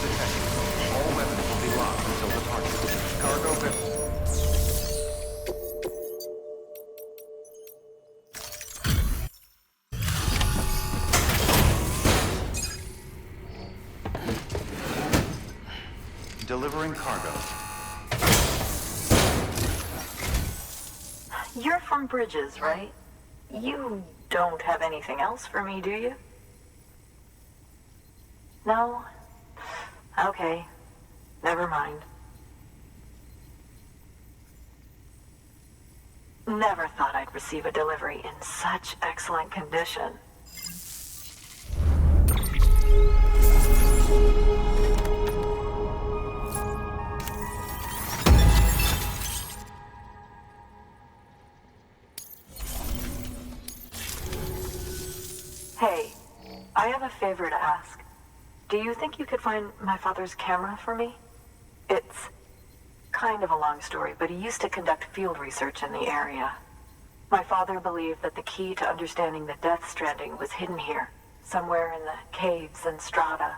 detected. All weapons will be locked until departure. Cargo delivering cargo. You're from Bridges, right? You don't have anything else for me, do you? No? Okay. Never mind. Never thought I'd receive a delivery in such excellent condition. Hey, I have a favor to ask. Do you think you could find my father's camera for me? It's kind of a long story, but he used to conduct field research in the area. My father believed that the key to understanding the Death Stranding was hidden here, somewhere in the caves and strata.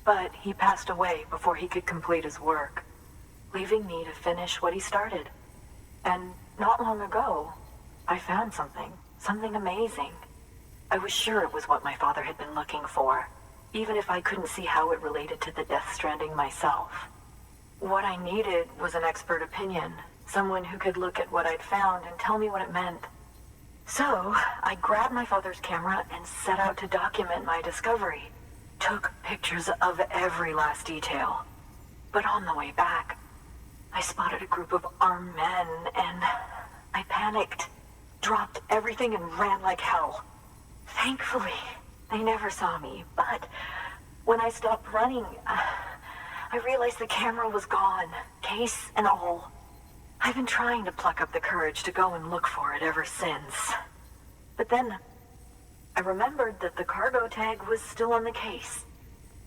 But he passed away before he could complete his work, leaving me to finish what he started. And not long ago, I found something amazing. I was sure it was what my father had been looking for, even if I couldn't see how it related to the Death Stranding myself. What I needed was an expert opinion, someone who could look at what I'd found and tell me what it meant. So, I grabbed my father's camera and set out to document my discovery. Took pictures of every last detail. But on the way back, I spotted a group of armed men and I panicked, dropped everything and ran like hell. Thankfully, they never saw me, but when I stopped running, I realized the camera was gone, case and all. I've been trying to pluck up the courage to go and look for it ever since. But then, I remembered that the cargo tag was still on the case.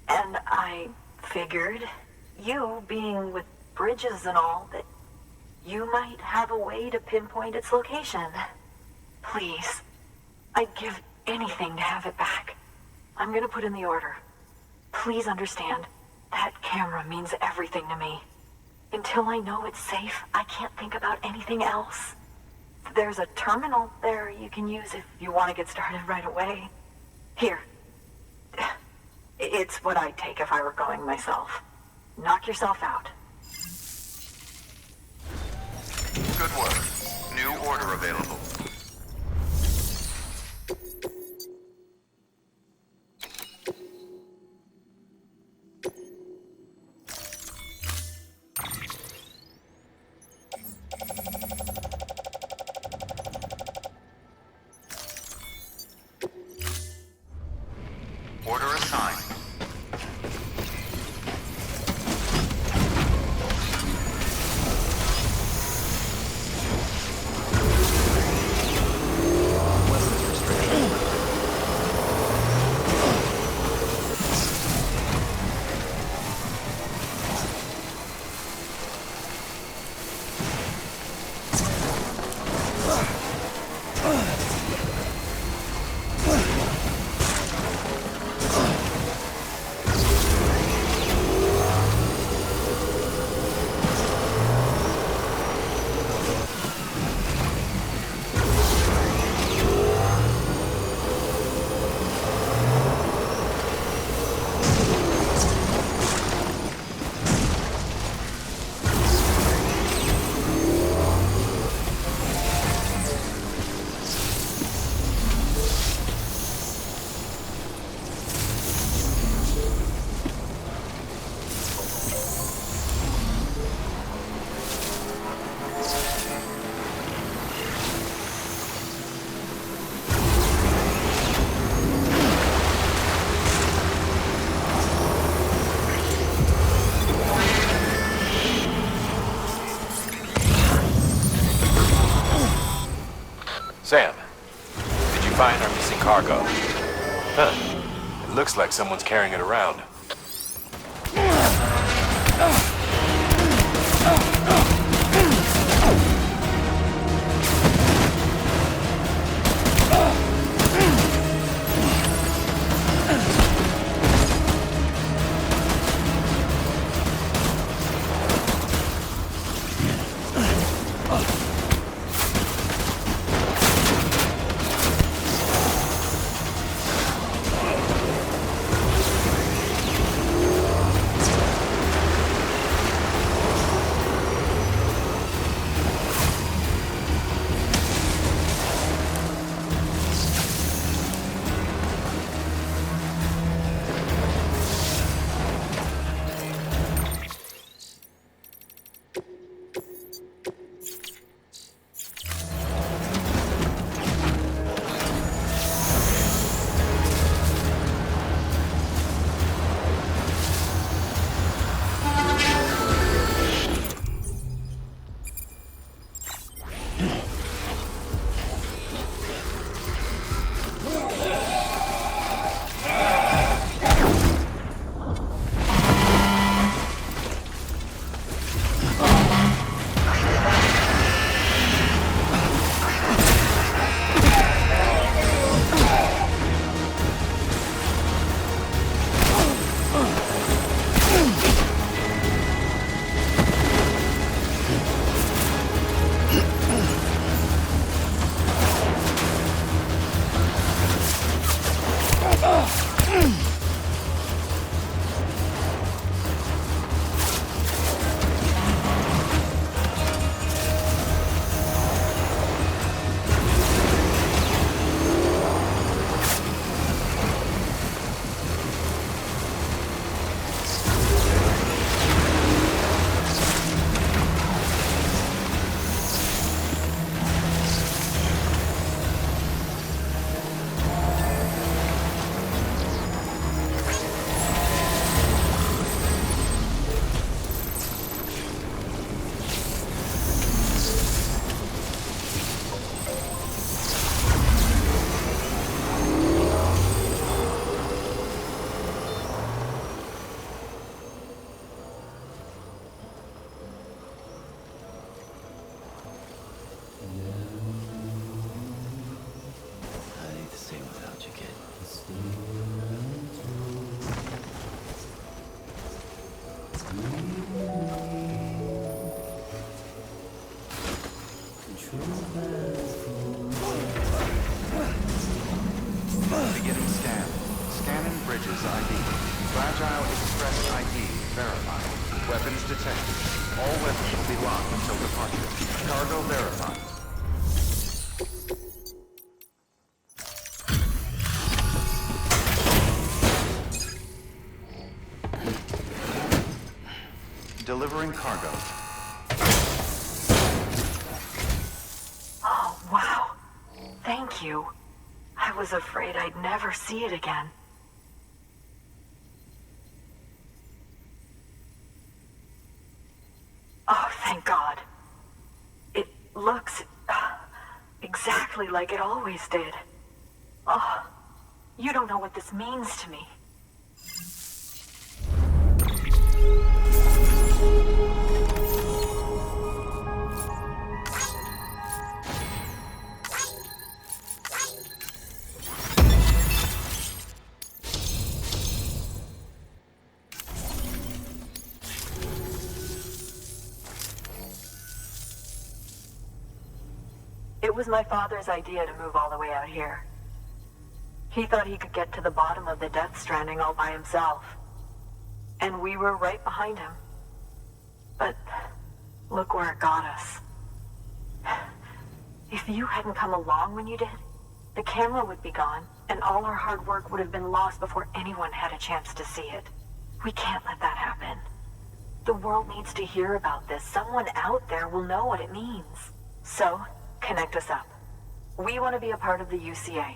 And I figured, you being with Bridges and all, that you might have a way to pinpoint its location. Please, I'd give anything to have it back. I'm gonna put in the order. Please understand, that camera means everything to me. Until I know it's safe, I can't think about anything else. There's a terminal there you can use if you want to get started right away. Here. It's what I'd take if I were going myself. Knock yourself out. Good work. New order available. Order assigned. Sam, did you find our missing cargo? Huh. It looks like someone's carrying it around. Beginning scan. Scanning bridges ID. Fragile Express ID verified. Weapons detected. All weapons will be locked until departure. Cargo verified. Delivering cargo. Oh, wow. Thank you. I was afraid I'd never see it again. Oh, thank God. It looks exactly like it always did. Oh, you don't know what this means to me. It was my father's idea to move all the way out here. He thought he could get to the bottom of the Death Stranding all by himself. And we were right behind him. But look where it got us. If you hadn't come along when you did, the camera would be gone, and all our hard work would have been lost before anyone had a chance to see it. We can't let that happen. The world needs to hear about this. Someone out there will know what it means. So, connect us up. We want to be a part of the UCA.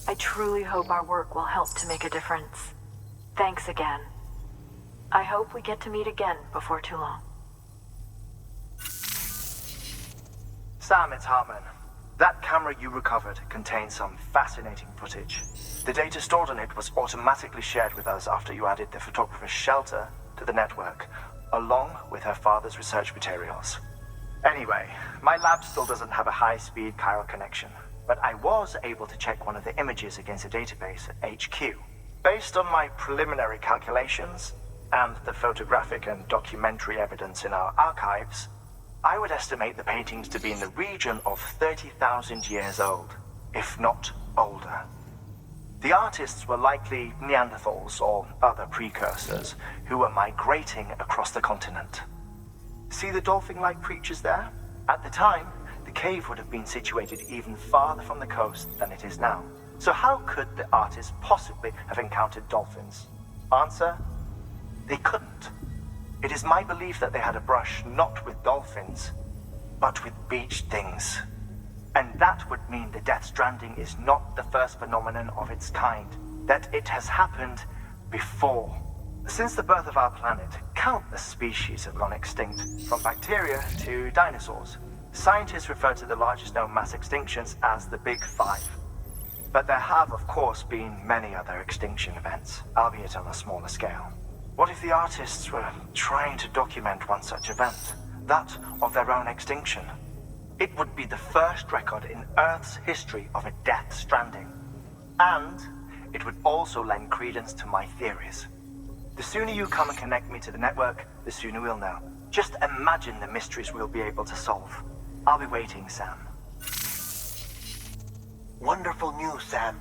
I truly hope our work will help to make a difference. Thanks again. I hope we get to meet again before too long. Sam, it's Hartman. That camera you recovered contains some fascinating footage. The data stored on it was automatically shared with us after you added the photographer's shelter to the network, along with her father's research materials. Anyway, my lab still doesn't have a high-speed chiral connection, but I was able to check one of the images against a database at HQ. Based on my preliminary calculations and the photographic and documentary evidence in our archives, I would estimate the paintings to be in the region of 30,000 years old, if not older. The artists were likely Neanderthals or other precursors who were migrating across the continent. See the dolphin-like creatures there? At the time, the cave would have been situated even farther from the coast than it is now. So how could the artists possibly have encountered dolphins? Answer: they couldn't. It is my belief that they had a brush not with dolphins, but with beach things. And that would mean the Death Stranding is not the first phenomenon of its kind, that it has happened before. Since the birth of our planet, countless species have gone extinct, from bacteria to dinosaurs. Scientists refer to the largest known mass extinctions as the Big Five. But there have, of course, been many other extinction events, albeit on a smaller scale. What if the artists were trying to document one such event, that of their own extinction? It would be the first record in Earth's history of a Death Stranding. And it would also lend credence to my theories. The sooner you come and connect me to the network, the sooner we'll know. Just imagine the mysteries we'll be able to solve. I'll be waiting, Sam. Wonderful news, Sam.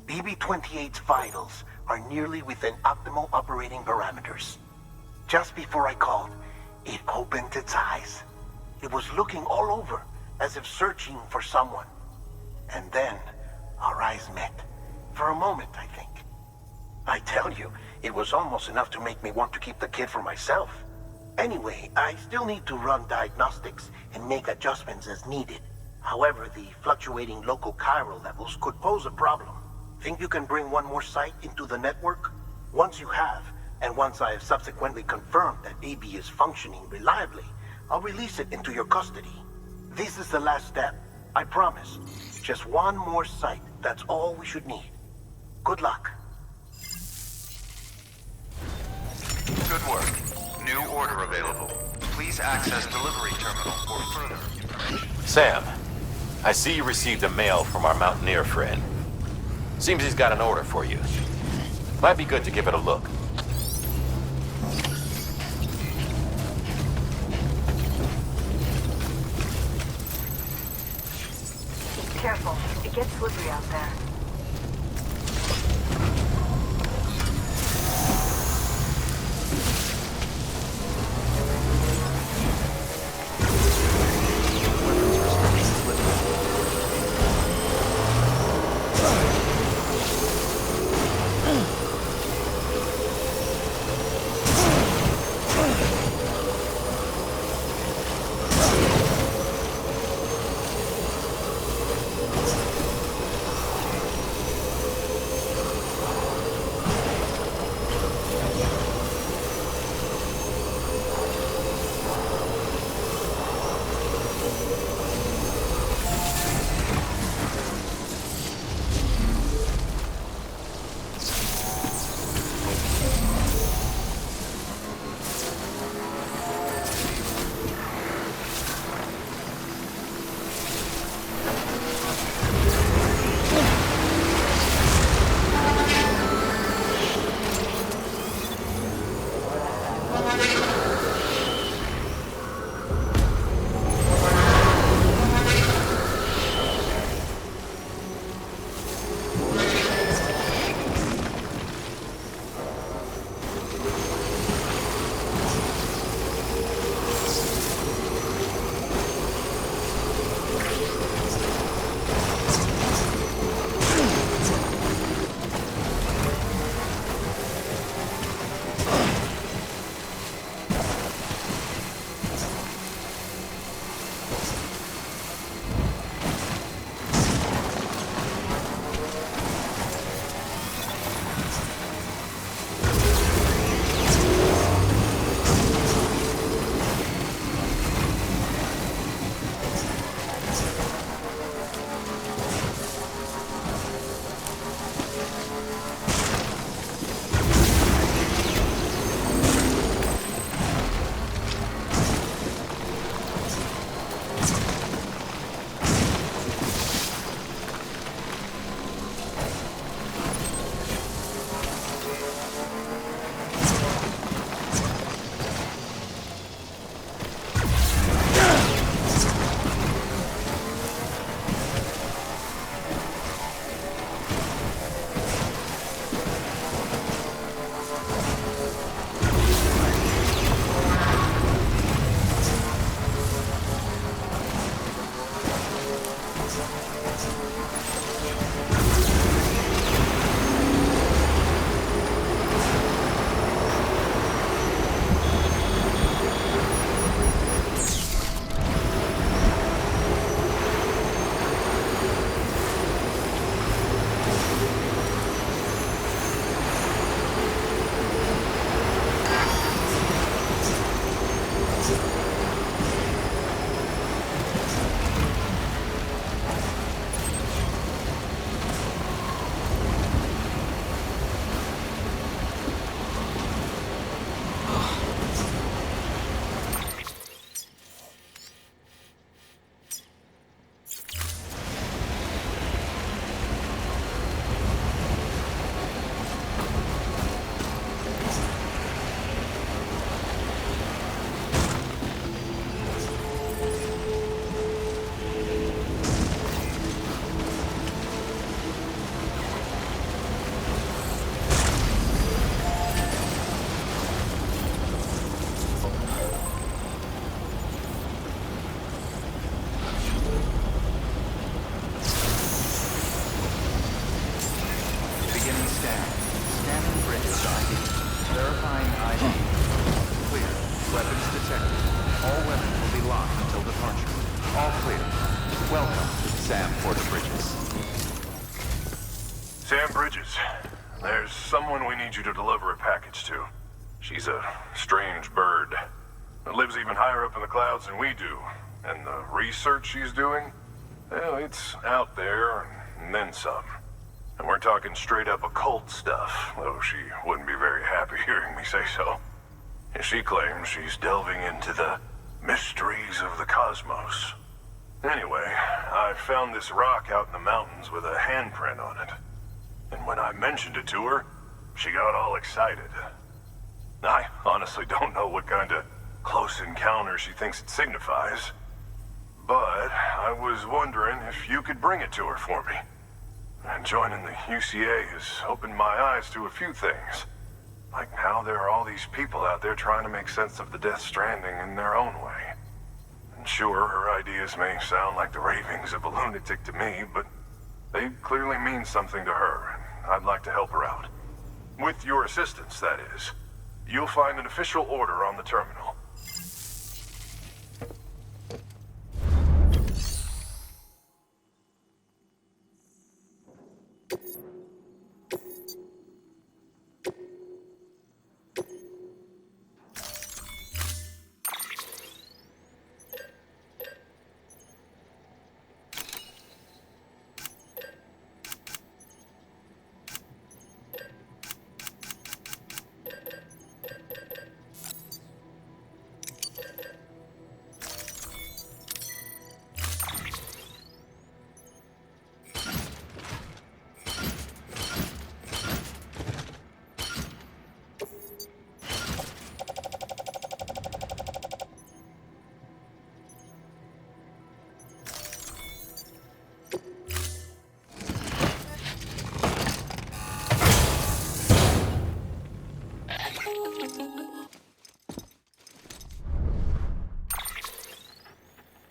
BB-28's vitals are nearly within optimal operating parameters. Just before I called, it opened its eyes. It was looking all over, as if searching for someone. And then, our eyes met. For a moment, I think. I tell you, it was almost enough to make me want to keep the kid for myself. Anyway, I still need to run diagnostics and make adjustments as needed. However, the fluctuating local chiral levels could pose a problem. Think you can bring one more site into the network? Once you have, and once I have subsequently confirmed that AB is functioning reliably, I'll release it into your custody. This is the last step, I promise. Just one more site, that's all we should need. Good luck. Good work. New order available. Please access delivery terminal for further information. Sam, I see you received a mail from our Mountaineer friend. Seems he's got an order for you. Might be good to give it a look. Careful. It gets slippery out there. Porter Bridges. Sam Bridges, there's someone we need you to deliver a package to. She's a strange bird that lives even higher up in the clouds than we do. And the research she's doing, well, it's out there and then some. And we're talking straight up occult stuff, though she wouldn't be very happy hearing me say so. And she claims she's delving into the mysteries of the cosmos. Anyway, I found this rock out in the mountains with a handprint on it. And when I mentioned it to her, she got all excited. I honestly don't know what kind of close encounter she thinks it signifies. But I was wondering if you could bring it to her for me. And joining the UCA has opened my eyes to a few things. Like how there are all these people out there trying to make sense of the Death Stranding in their own way. And sure, her ideas may sound like the ravings of a lunatic to me, but they clearly mean something to her, and I'd like to help her out. With your assistance, that is. You'll find an official order on the terminal.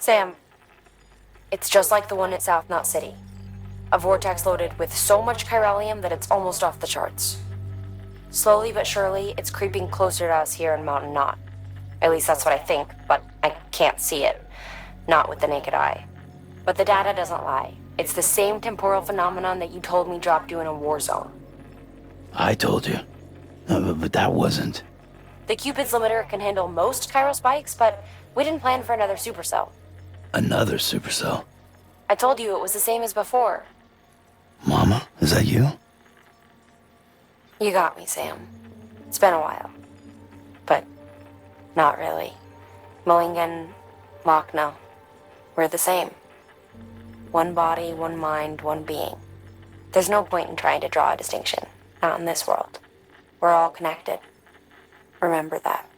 Sam, it's just like the one at South Knot City. A vortex loaded with so much chiralium that it's almost off the charts. Slowly but surely, it's creeping closer to us here in Mountain Knot. At least that's what I think, but I can't see it. Not with the naked eye. But the data doesn't lie. It's the same temporal phenomenon that you told me dropped you in a war zone. I told you. But that wasn't. The Cupid's limiter can handle most chiral spikes, but we didn't plan for another supercell. Another supercell. I told you it was the same as before. Mama, is that you? You got me, Sam. It's been a while. But not really. Mulligan, Lochna, we're the same. One body, one mind, one being. There's no point in trying to draw a distinction. Not in this world. We're all connected. Remember that.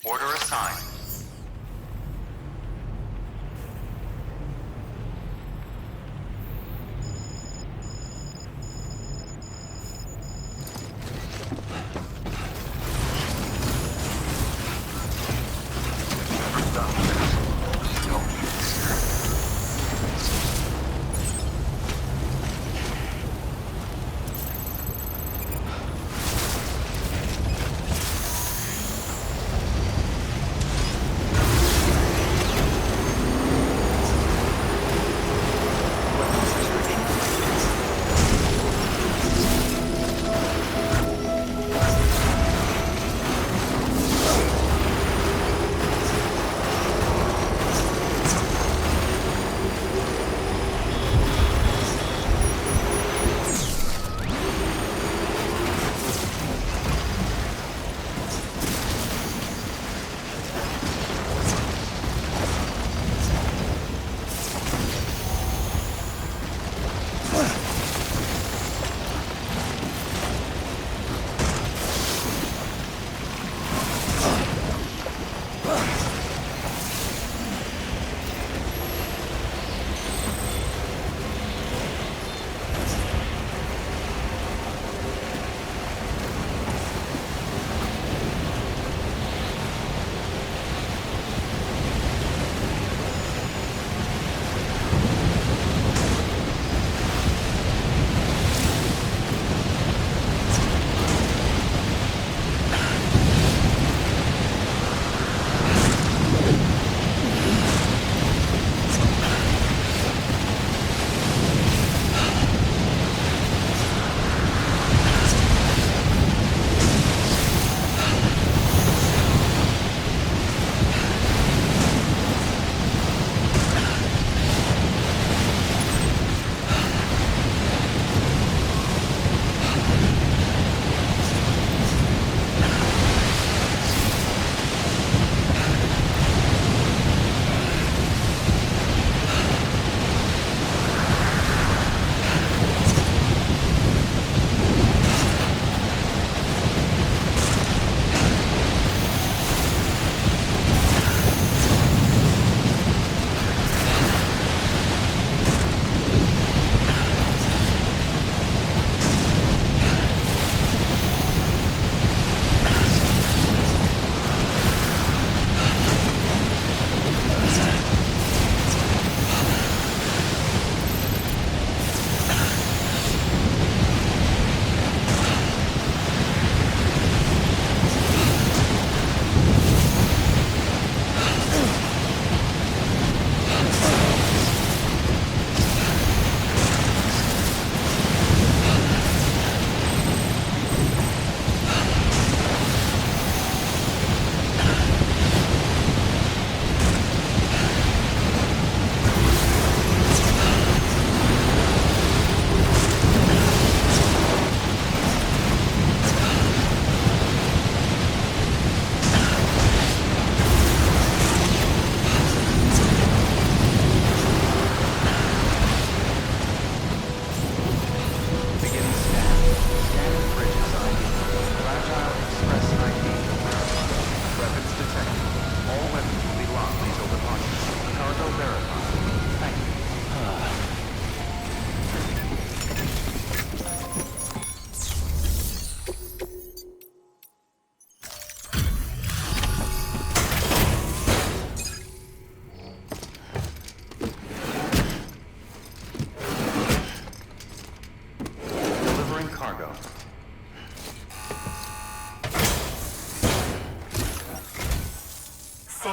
Order assigned.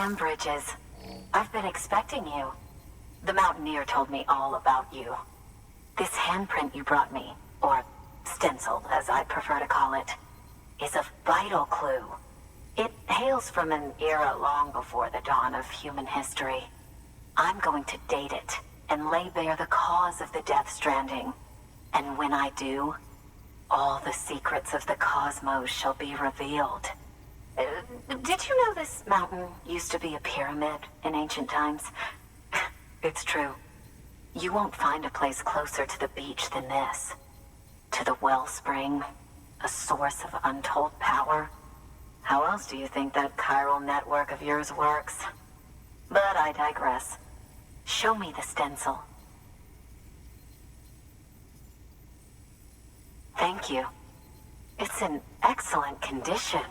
Sam Bridges. I've been expecting you. The Mountaineer told me all about you. This handprint you brought me, or stencil, as I prefer to call it, is a vital clue. It hails from an era long before the dawn of human history. I'm going to date it and lay bare the cause of the Death Stranding. And when I do, all the secrets of the cosmos shall be revealed. Did you know this mountain used to be a pyramid in ancient times? It's true. You won't find a place closer to the beach than this. To the wellspring, a source of untold power. How else do you think that chiral network of yours works? But I digress. Show me the stencil. Thank you. It's in excellent condition.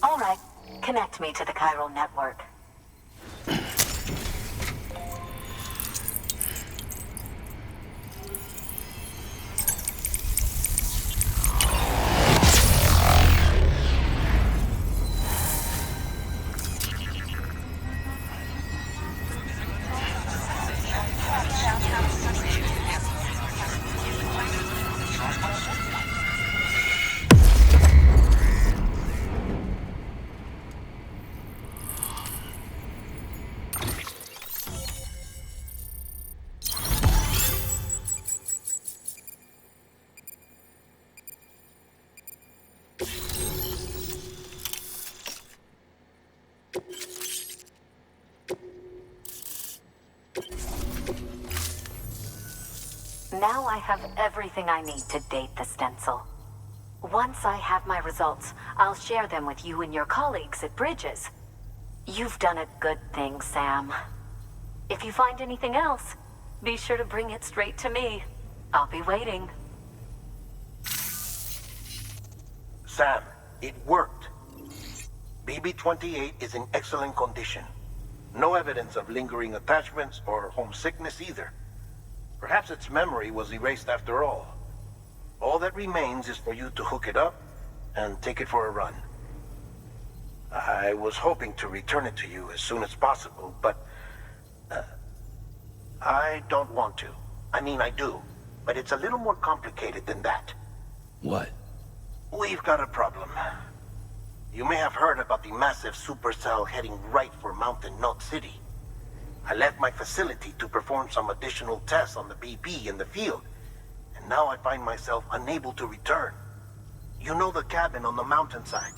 All right, connect me to the chiral network. Now I have everything I need to date the stencil. Once I have my results, I'll share them with you and your colleagues at Bridges. You've done a good thing, Sam. If you find anything else, be sure to bring it straight to me. I'll be waiting. Sam, it worked. BB-28 is in excellent condition. No evidence of lingering attachments or homesickness either. Perhaps its memory was erased after all. All that remains is for you to hook it up and take it for a run. I was hoping to return it to you as soon as possible, but I don't want to. I mean, I do, but it's a little more complicated than that. What? We've got a problem. You may have heard about the massive supercell heading right for Mountain Knot City. I left my facility to perform some additional tests on the BB in the field, and now I find myself unable to return. You know the cabin on the mountainside,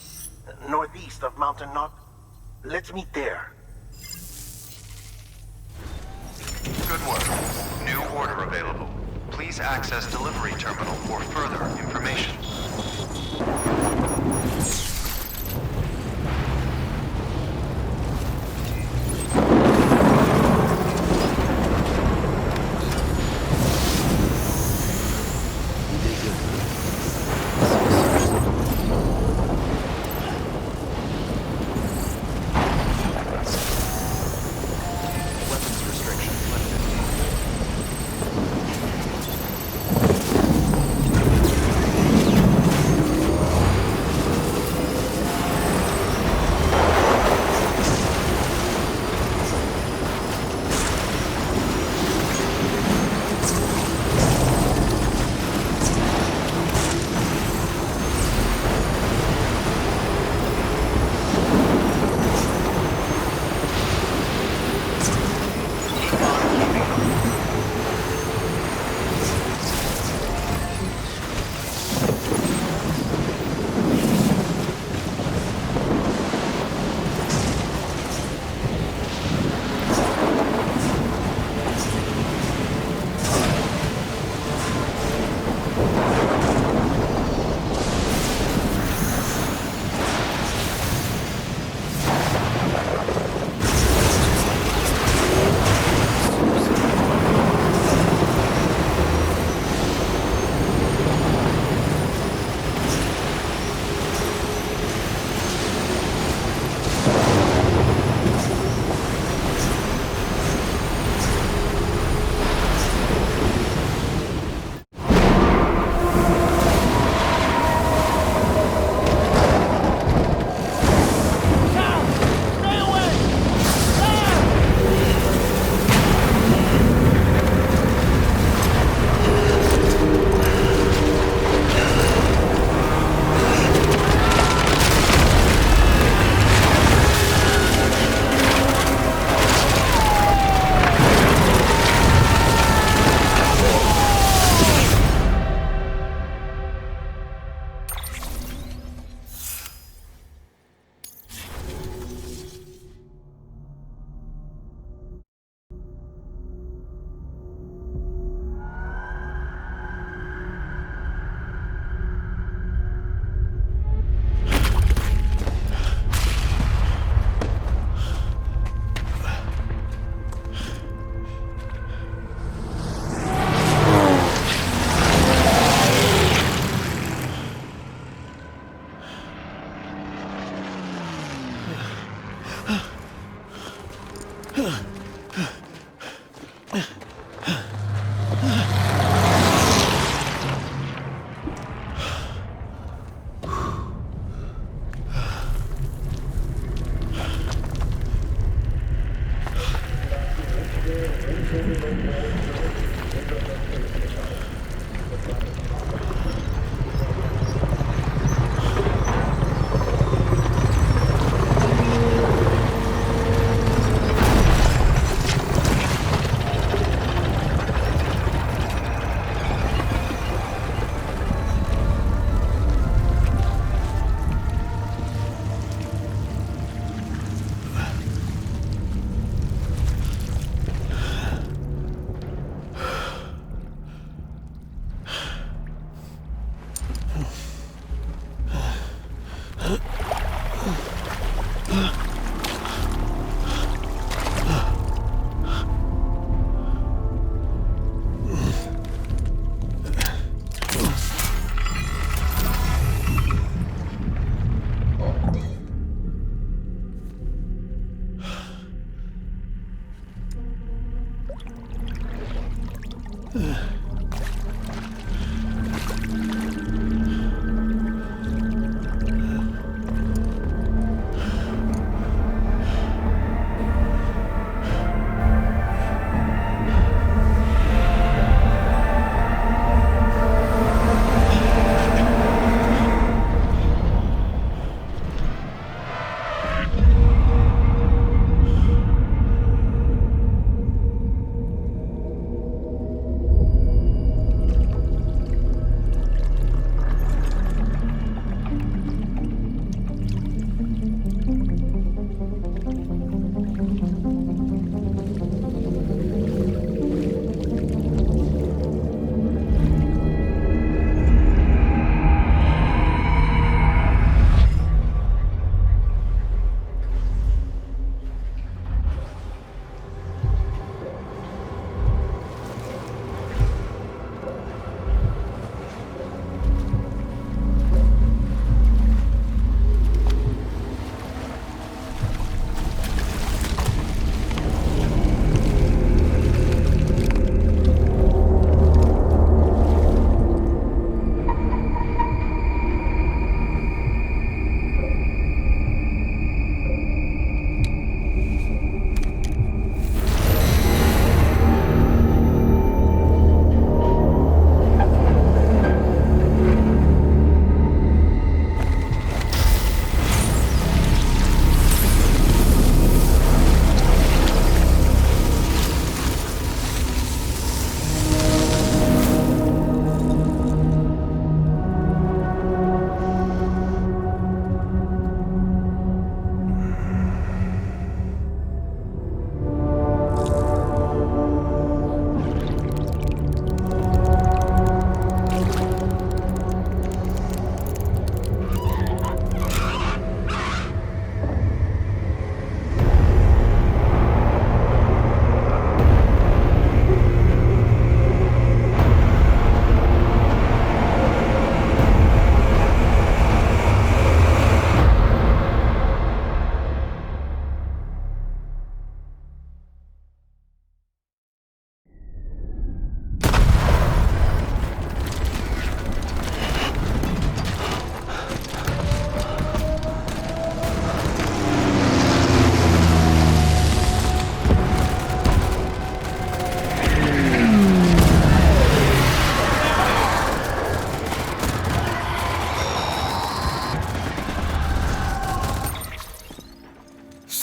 northeast of Mountain Knot? Let's meet there. Good work. New order available. Please access delivery terminal for further information.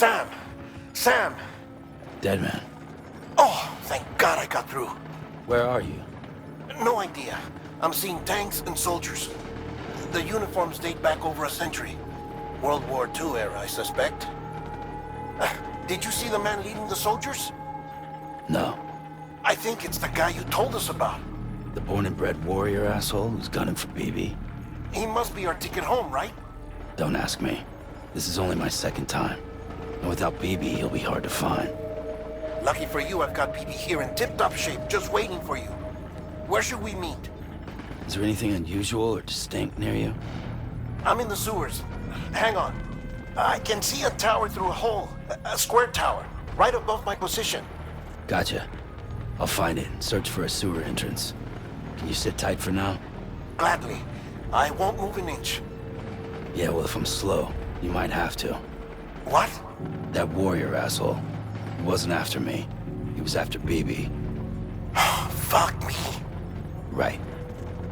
Sam! Sam! Dead man. Oh, thank God I got through. Where are you? No idea. I'm seeing tanks and soldiers. The uniforms date back over a century. World War II era, I suspect. Did you see the man leading the soldiers? No. I think it's the guy you told us about. The born and bred warrior asshole who's gunning for BB. He must be our ticket home, right? Don't ask me. This is only my second time. And without BB, he'll be hard to find. Lucky for you, I've got BB here in tip-top shape, just waiting for you. Where should we meet? Is there anything unusual or distinct near you? I'm in the sewers. Hang on. I can see a tower through a hole. A square tower, right above my position. Gotcha. I'll find it and search for a sewer entrance. Can you sit tight for now? Gladly. I won't move an inch. Yeah, well, if I'm slow, you might have to. What? That warrior asshole. He wasn't after me. He was after BB. Fuck me. Right.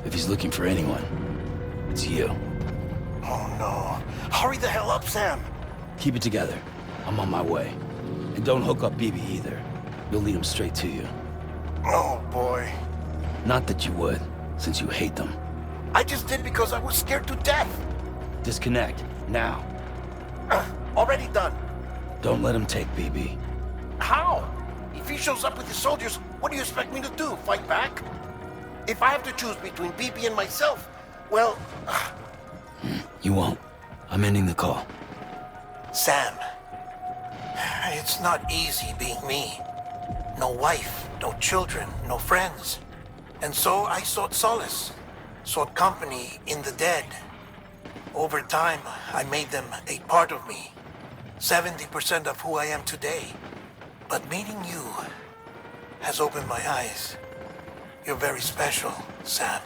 If he's looking for anyone, it's you. Oh no. Hurry the hell up, Sam. Keep it together. I'm on my way. And don't hook up BB either. You'll lead him straight to you. Oh boy. Not that you would, since you hate them. I just did because I was scared to death. Disconnect, now. Already done. Don't let him take BB. How? If he shows up with his soldiers, what do you expect me to do? Fight back? If I have to choose between BB and myself, well... You won't. I'm ending the call. Sam, it's not easy being me. No wife, no children, no friends. And so I sought solace, sought company in the dead. Over time, I made them a part of me. 70% of who I am today. But meeting you has opened my eyes. You're very special, Sam.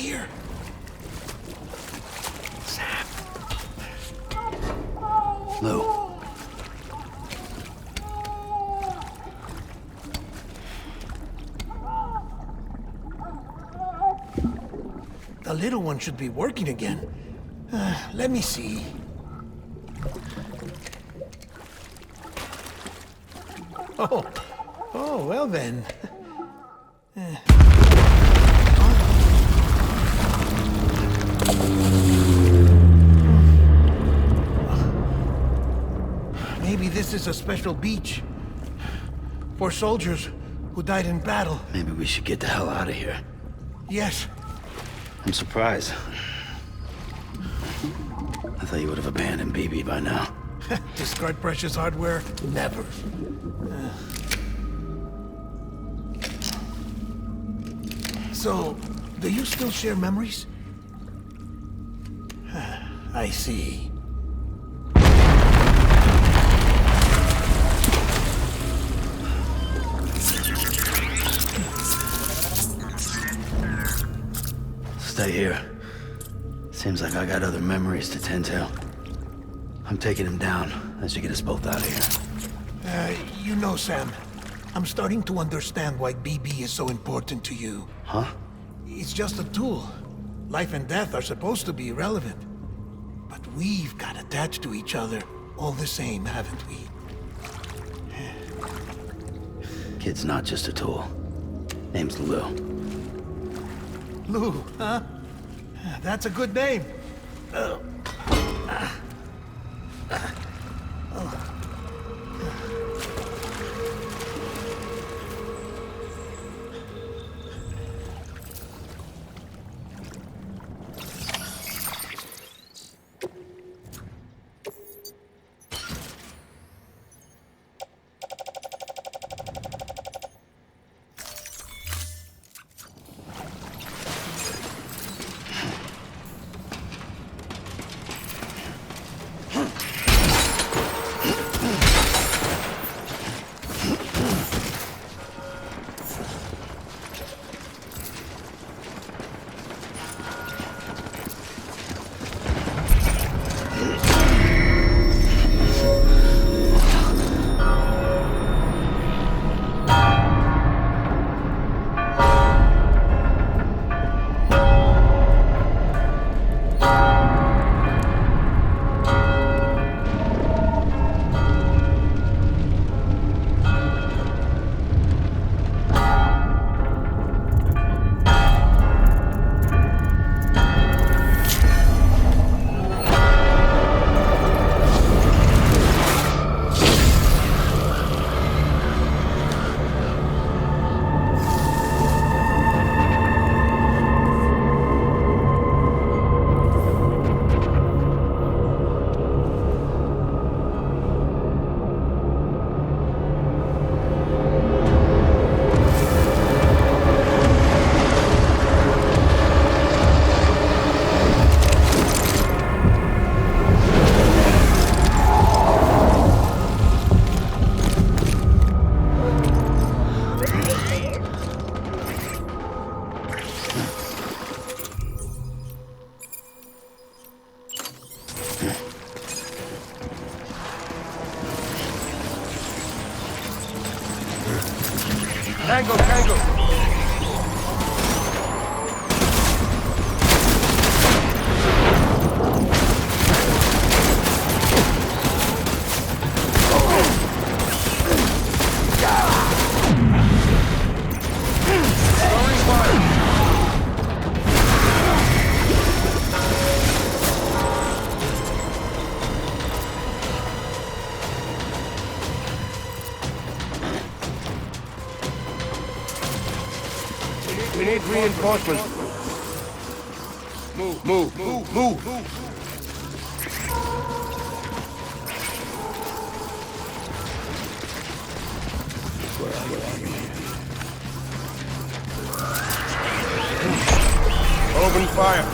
here. Sam. Lou. The little one should be working again. Let me see. Oh, well then. Maybe this is a special beach for soldiers who died in battle. Maybe we should get the hell out of here. Yes. I'm surprised. I thought you would have abandoned BB by now. Discard precious hardware? Never. So, do you still share memories? I see. Stay here. Seems like I got other memories to tend to. I'm taking him down as you get us both out of here. You know, Sam, I'm starting to understand why BB is so important to you. Huh? It's just a tool. Life and death are supposed to be irrelevant. But we've got attached to each other all the same, haven't we? Kid's not just a tool. Name's Lou. Lou, huh? That's a good name. Tango, tango! We need reinforcements. Move. Open fire.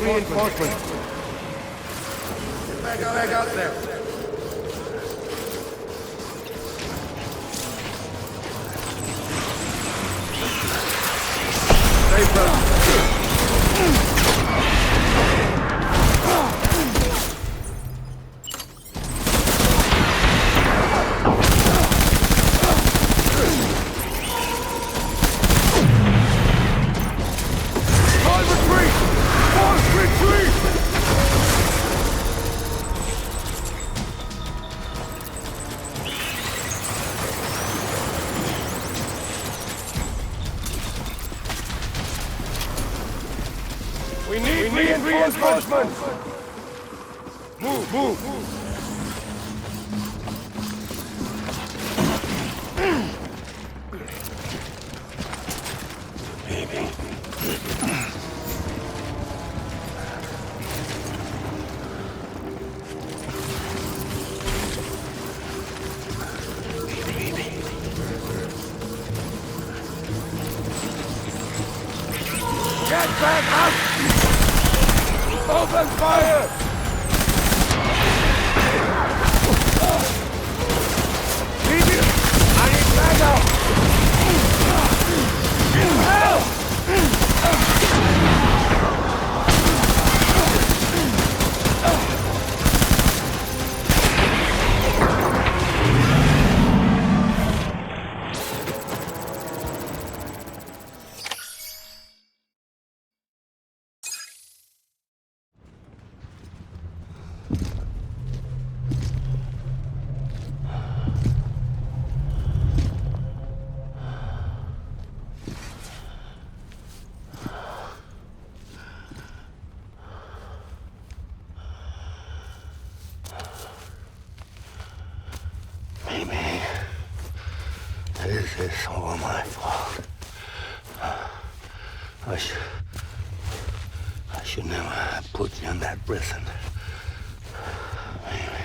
reinforcements. Get back out there. Stay present. We need reinforcements! Move! Baby. Get back up! Open fire! Medium! I need backup! Help! Maybe this is all my fault. I should never have put you in that prison. Maybe.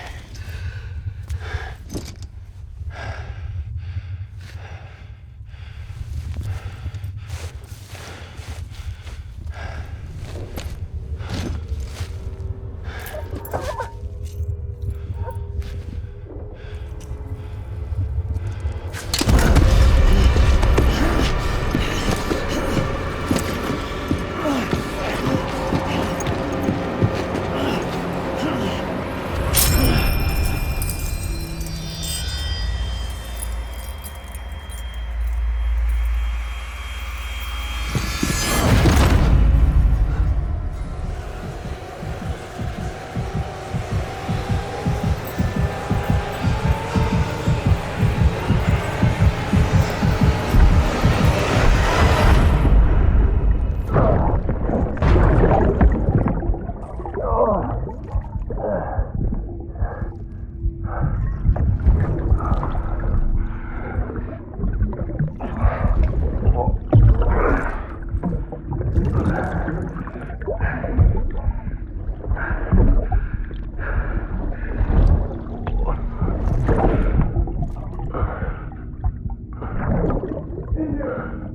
In here!